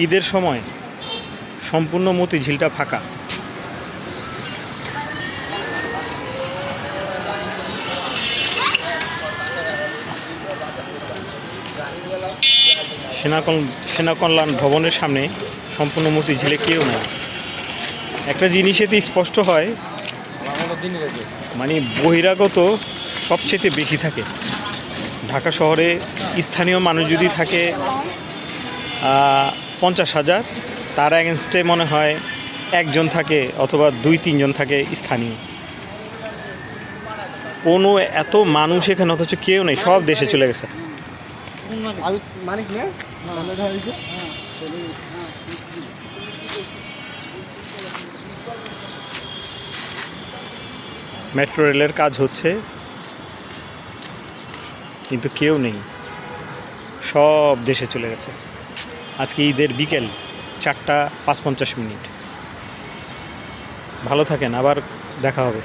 ঈদের সময় সম্পূর্ণ মতিঝিলটা ফাঁকা। সেনা কল্যাণ ভবনের সামনে সম্পূর্ণ মতিঝিলে কেউ নাই। একটা জিনিস এতে স্পষ্ট হয়, মানে বহিরাগত সবচেয়ে বেশি থাকে। ঢাকা শহরে স্থানীয় মানুষ যদি থাকে 50,000, তার অ্যাগেনস্টে মনে হয় একজন থাকে অথবা 2-3 জন থাকে স্থানীয়। কোনো এত মানুষ এখানে অথচ কেউ নেই, সব দেশে চলে গেছে। মেট্রো রেলের কাজ হচ্ছে কিন্তু কেউ নেই, সব দেশে চলে গেছে। আজকে ঈদের বিকেল 4টা 55 মিনিট। ভালো থাকেন, আবার দেখা হবে।